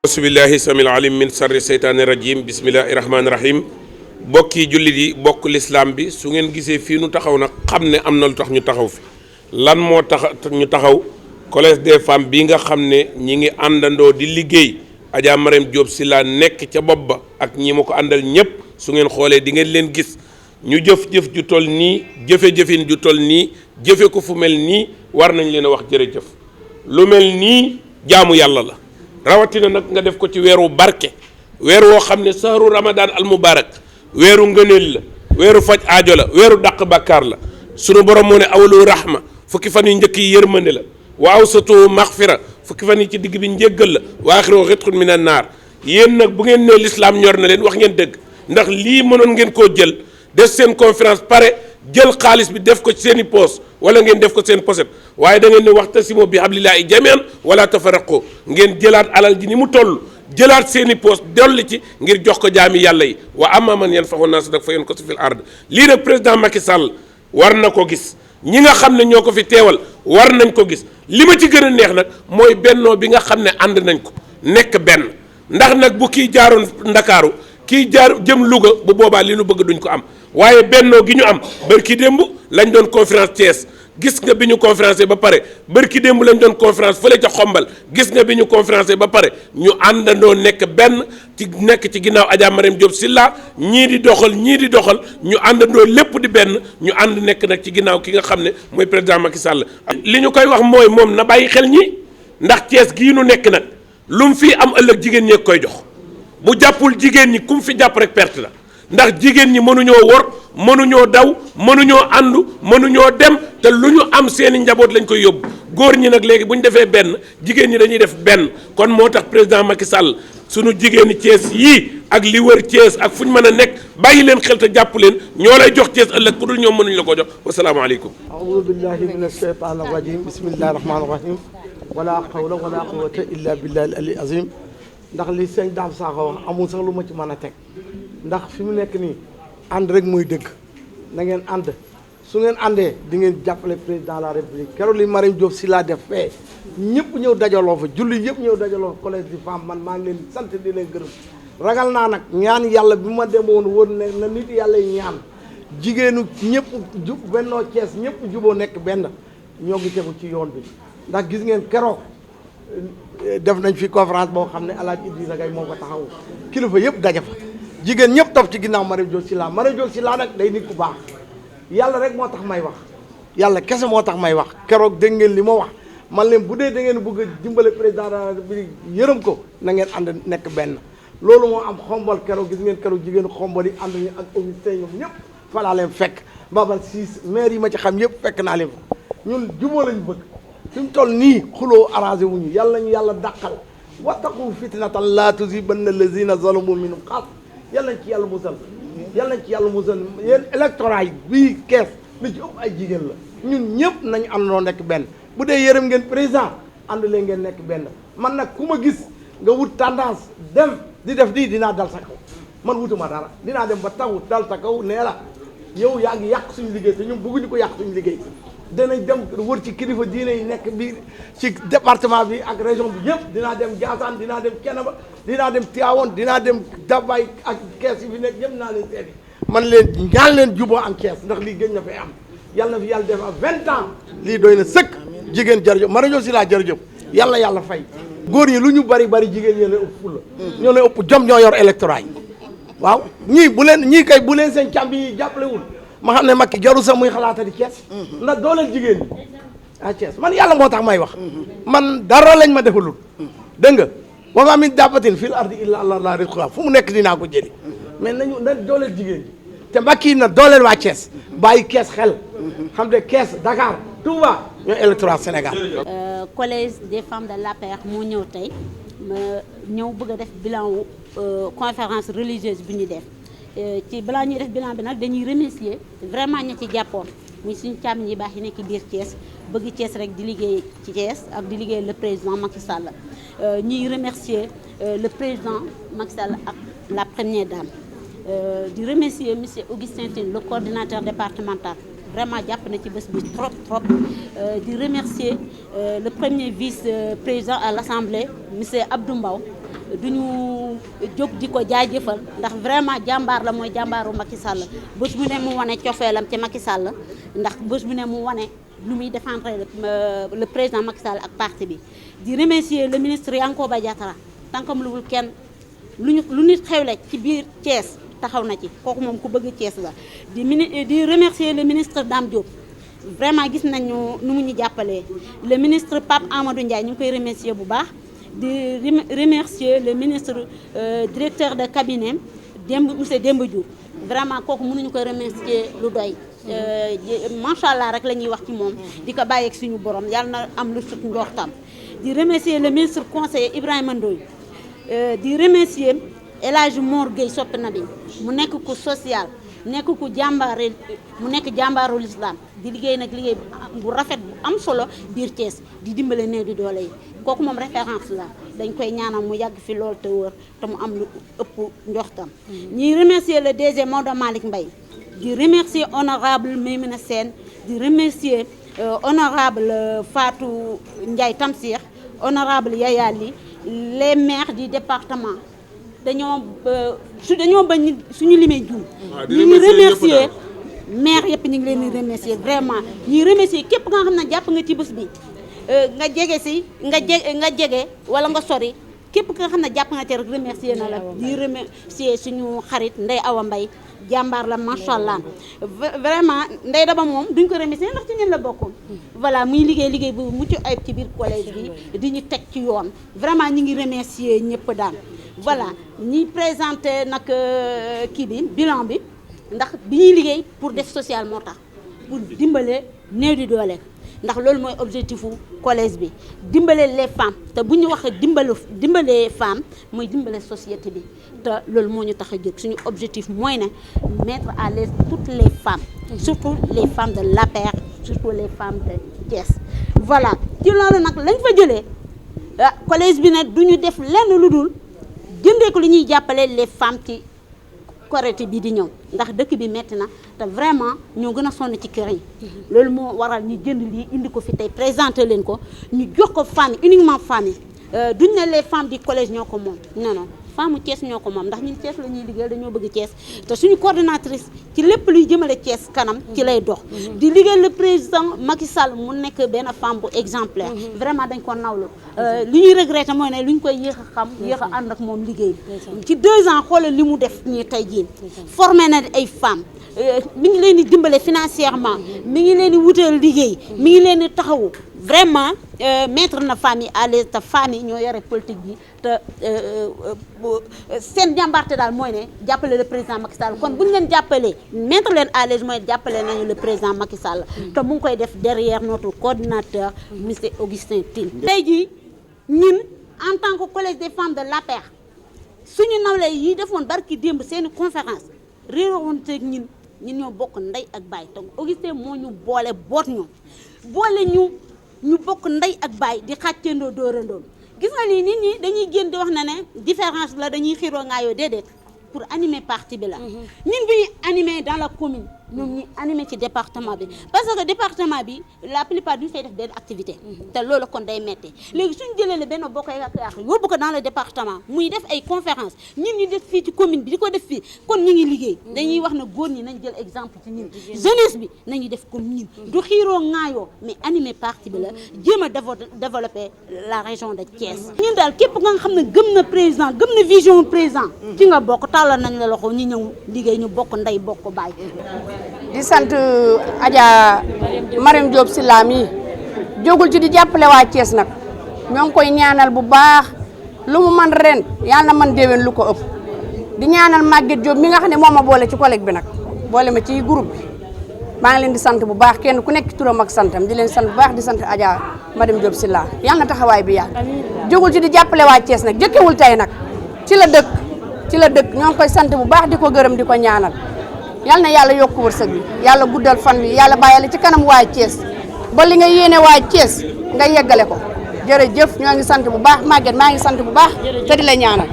bismillahi samil alim min sarri seytaani rajim bismillahi rahmaani rahim bokki jullit yi bokk lislaam bi su ngeen gisee fii nu taxaw nag xam ne am na lu tax ñu taxaw fi lan moo tax ñu taxaw collège des femmes bi nga xam ne ñi ngi àndandoo di liggéey Adja Marème Diop Sylla nekk ca bopp ba ak ñi ma ko àndal ñëpp su ngeen xoolee di ngeen leen gis ñu jëf-jëf ju toll nii jëfe-jëfin ju toll nii jëfe ko fu mel nii war nañ leen a wax jërëjëf lu mel nii jaamu yàlla la rawatina nag nga def ko ci weeru barke weer woo xam ne sahru ramadan al mubarak weeru ngëneel la weeru faj aajo la weeru dàq bàkkaar la sunu borom moo ne awalu rahma fukki fan yu njëkk yi yërmande la wa awsatu maxfira fukki fan yi ci digg bi njéggal la wa axiru xitxun minan naar yéen nag bu ngeen ne lislaam ñor na leen wax ngeen dëgg ndax lii mënoon ngeen koo jël def seen conférence pare jël xaalis bi def ko ci seen i poos wala ngeen def ko seen poset waaye da ngeen ne waxtasimu bi hablillahi jamian wala tafarraqu ngeen jëlaat alal ji ni mu toll jëlaat seen i poos dolli ci ngir jox ko jaami yàlla yi wa amma man yanfaxu naas nag fa yankusu fil ard lii nag président Macky Sall war na ko gis ñi nga xam ne ñoo ko fi teewal war nañ ko gis li ma ci gën a neex nag mooy bennoo bi nga xam ne ànd nañ ko nekk benn ndax nag bu kii jaaroon Ndakaaru kii jaar jëm Louga bu boobaa li nu bëgg duñ ko am waaye bennoo gi ñu am bërki démb lañ doon conférence Thiès gis nga bi ñu conférencé ba pare bërki démb lañ doon conférence fële ca xombal gis nga bi ñu conférencé ba pare ñu àndandoo nekk benn nekk ci ginnaaw Adja Marème Diop Sylla ñii di doxal ñu àndandoo lépp di benn ñu ànd nekk nag ci ginnaaw ki nga xam ne mooy président Macky Sall. li ñu koy wax mooy moom na bàyyi xel ñi ndax Thiès gii nu nekk nag lu mu fii am ëllëg jigéen ñee koy jox bu jàppul jigéen ñi ku mu fi jàpp rek perte la ndax jigéen ñi mënuñoo wor mënuñoo daw mënuñoo àndu mënuñoo dem te lu ñu am seeni njaboot lañ koy yóbbu góor ñi nag léegi bu ñu defee benn jigéen ñi dañuy def benn kon moo tax président Macky Sall sunu jigéeni Thiès yii ak li wër Thiès ak fu ñu mën a nekk bàyyi leen xel te jàpp leen ñoo lay jox Thiès ëllëg ku dul ñoom mënuñu la ko jox wasalaamaaleykum. a'uudu billahi mina shaytaani rajiim bismillahi rahmaani rahiim wala hawla wala quwwata illa billahi al-ali azim ndax li sëñ Dame Sakho wax amul sax lu ma ci mën a teg ndax fi mu nekk nii ànd rek muy dëgg na ngeen ànd su ngeen àndee di ngeen jàppale président de la république keroog li Marème Diop Sylla def fee ñëpp ñëw dajaloo fa julli yëpp ñëw dajaloo fa collège des femmes man maa ngi leen sant di leen gërëm ragal naa nag ñaan yàlla bi ma demoon woon ne na nit yàlla yi ñaan jigéenu ñëpp jub bennoo Thiès ñëpp juboo nekk benn ñoo ngi tegu ci yoon bi ndax gis ngeen keroog def nañ fi conférence boo xam ne El Hadj Idrissa Gueye moo ko taxawu kilifa yëpp daje fa jigéen ñëpp topp ci ginnaaw Marème Diop Sylla Marème Diop Sylla nag day nit ku baax yàlla rek moo tax may wax yàlla kese moo tax may wax keroog dégg ngeen li ma wax man leen bu dee da ngeen bëgg a dimbale président de la République yërëm ko na ngeen ànd nekk benn loolu moo am xombal keroog gis ngeen keroog jigéenu xombal yi ànd ñu ak Augustin ñoom ñëpp fa laa leen fekk babal siis maire yi ma ci xam yëpp fekk naa leen fa ñun juboo lañu bëgg fi mu toll nii xuloo arrangé wuñu yàlla ñu yàlla dàqal wattaqu fitnatan laa tusibanna allazina zalamu minhum xaas yàlla nañ ci yàlla musal yàlla nañ ci yàlla musal yéen électorat yi bii kees li ci ëpp ay jigéen la ñun ñëpp nañu àndandoo nekk benn bu dee yërëm ngeen président ànd leen ngeen nekk benn man nag ku ma gis nga wut tendance dem di def di dinaa dal sa kaw man wutuma dara dinaa dem ba taw dal sa kaw nee la yow yaa ngi yàq suñu liggéey te ñun bëgguñu ko yàq suñu liggéey danañ dem wër ci kilifa diine yi nekk biir ci département bi ak région bi yëpp dinaa dem Ndiassane dinaa dem Thiénaba dinaa dem Tivaouane dinaa dem Dabay ak kees yi fi nekk ñëpp naa leen seeti man leen ñaan leen juboo am kees ndax lii gën na fay am yàlla na fi yàlla def am 20 ans lii doy na sëkk jigéen jërëjëf Marème Diop Sylla jërëjëf yàlla fay góor ñi lu ñu bari jigéen ñoo leen ëpp fulla ñoo leen ëpp jom ñoo yor électorat yi waaw ñii bu leen seen càmb yi jàppalewul ma xam ne Macky jarul sax muy xalaatati Thiès ndax dooleel jigéen ñi ah Thiès man yàlla moo tax may wax man dara lañ ma defalul dégg nga wa maa min dabbatin fil ardi illa ala rizquha fu mu nekk dinaa ko jëli mais na dooleel jigéen ñi te Macky na dooleel waa Thiès bàyyi Thiès xel xam ne Thiès Dakar Touba ñooy électorat Sénégal. collège des femmes de l'APR moo ñëw tey ñëw bëgg a def bilan wu conférence religieuse bi ñu def. ci balaa ñuy def bilan bi nag dañuy remercier vraiment ña ci jàppoon muy suñu càmm yi baax yi nekk biir Thiès bëgg Thiès rek di liggéey ci Thiès ak di liggéey le président Macky Sall ñuy remercier le président Macky Sall ak la première dame di remercier monsieur Augustin Tine le coordinateur départemental vraiment jàpp na ci bés bi trop di remercier le premier vice président à l'Assemblée monsieur Abdou Mbow duñu jóg di ko jaajëfal ndax vraiment jàmbaar la mooy jàmbaaru Macky Sall bés bu ne mu wane cofeelam ci Macky Sall ndax bés bu ne mu wane lu muy défendre le président Macky Sall ak parti bi di remercier le ministre Yankoba Diattara tànkam luwul kenn lu nit xewle ci biir Thiès taxaw na ci kooku moom ku bëgg Thiès la di remercier le ministre Dame Diop vraiment gis nañu nu mu ñu jàppalee le ministre Pape Amadou Ndiaye ñu ngi koy remercier bu baax di remercier le ministre directeur de cabinet monsieur Demba Diouf vraiment kooku mënuñu koy remercier lu doy macha allah rek la ñuy wax ci moom di ko bàyyi ak suñu borom yàlla na am lu sut njortam di remercier le ministre conseiller Ibrahima Ndoye di remercier El Hadj Mor Gueye Sopp Nabi mu nekk ku social nekk ku jàmbaare mu nekk jàmbaaru l'islam di liggéey nag liggéey bu rafet bu am solo biir Thiès di dimbale néew di doole yi kooku moom référence la dañ koy ñaanal mu yàgg fi loolu te wër te mu am lu ëpp njoxtam ñuy remercier le DG Maodo Malick Mbaye di remercier honorable Maymuna Sène di remercier honorable Fatou Ndiaye Tamsir honorable Yaya Ly les maires du département dañoo bañ suñu limee juum ñu ngi remercier maire yëpp ñu ngi leen di remercier vraiment ñuy remercier képp nga xam ne jàpp nga ci bés bi nga jege si nga jege wala nga sori képp nga xam ne jàpp nga ci rek remercier na la di remercier suñu xarit Ndeye Awa Mbaye jàmbaar la macha allah vraiment Ndeye Daba moom duñ ko remercier ndax ci ñun la bokkoon voilà muy liggéey bu mucc ayib ci biir collège bi di ñu teg ci yoon vraiment ñu ngi remercier ñëpp daal voilà ñuy présenté nag kii bi bilan bi ndax bi ñuy liggéey pour def social moo tax pour dimbale néew di doole ndax loolu mooy objectifu collège bi dimbale les femmes te bu ñu waxee dimbale femmes mooy dimbale société bi te loolu moo ñu tax a jóg suñu objectif mooy ne mettre à l'aise toutes les femmes surtout les femmes de l'APR surtout les femmes de Thiès voilà ci loolu nag lañ fa jëlee collège bi ne duñu def lenn lu dul jëndee ko li ñuy jàppale les femmes ci Korité bi di ñëw ndax dëkk bi metti na te vraiment ñoo gën a sonn ci kër yi loolu moo waral ñu jënd lii indi ko fi tey présenté leen ko ñu jox ko famille uniquement famille duñ ne les femmes du collège ñoo ko moom non femme Thiès ñoo ko moom ndax ñun Thiès la ñuy liggéeyal dañoo bëgg Thiès te suñu coordonnatrice ci lépp luy jëmale Thiès kanam ci lay dox di liggéeyal le président Macky Sall mu nekk benn femme bu exemplaire vraiment dañ ko nawlu li ñuy regretté mooy ne lu ñu koy yéex a xam yéex a ànd ak moom liggéey ci 2 ans xoolal li mu def nii tey jii formé na ay femmes mi ngi leen di dimbale financièrement mi ngi leen di wutal liggéey mi ngi leen di taxawu vraiment mettre na famille à l'aise te famille ñoo yore politique bi te seen jàmbarte daal mooy ne jàppale le président Macky Sall kon bu ñu leen jàppalee mettre leen à l'aise mooy jàppale nañu le président Macky Sall te mu ngi koy def derrière notre coordinateur monsieur Augustin Tine. tey jii ñun en tant que collège des femmes de l'APR suñu nawle yi defoon barki démb seeni conférence réeroo woon teeg ñun ñoo bokk ndey ak baay te Augustin moo ñu boole boot ñu bokk ndey ak baay di xàccandoo dóorandoo gis nga ni nit ñi dañuy génn di wax na ne différence la dañuy xiroo ngaayoo déedéet pour animer parti bi la ñun bi animer dans la commune ñoom ñi animé ci département bi parce que département bi la plupart duñu fay def benn activité te loolu kon day metti léegi suñu jëlee la benn bokk ak yóbbu ko dans le département muy def ay conférence ñun ñu def fii ci commune bi di ko def fii kon ñu ngi liggéey dañuy wax ne góor ñi nañ jël exemple ci ñun jeunesse bi nañu def comme ñun du xiiroo ŋaayoo mais animé parti bi la jéem a développer la région de Thiès ñun daal képp nga xam ne gëm na président gëm na vision président ci nga bokk tàllal nañ la loxo ñu ñëw liggéey ñu bokk ndey bokk baay. di sant Adja Mariam Diop Sylla mi jógul ci di jàppale waa Thiès nag ñoo ngi koy ñaanal bu baax lu mu man ren yàlla na man déwén lu ko ëpp di ñaanal Maguette Diop mi nga xam ne moom ma boole ci collègue bi nag boole ma ci groupe bi maa ngi leen di sant bu baax kenn ku nekk turam ak santam di leen sant bu baax di sant Adja Mariam Diop Sylla yàlla na taxawaay bi yàgg jógul ci di jàppale waa Thiès nag jëkkewul tey nag ci la dëkk ñoo ngi koy sant bu baax di ko gërëm di ko ñaanal yàlla na yàlla yokk wërsëg bi yàlla guddal fan bi yàlla bàyyale ci kanam waa Thiès ba li nga yéene waa Thiès nga yeggale ko jërëjëf ñoo ngi sant bu baax Maguette maa ngi sant bu baax te di la ñaanal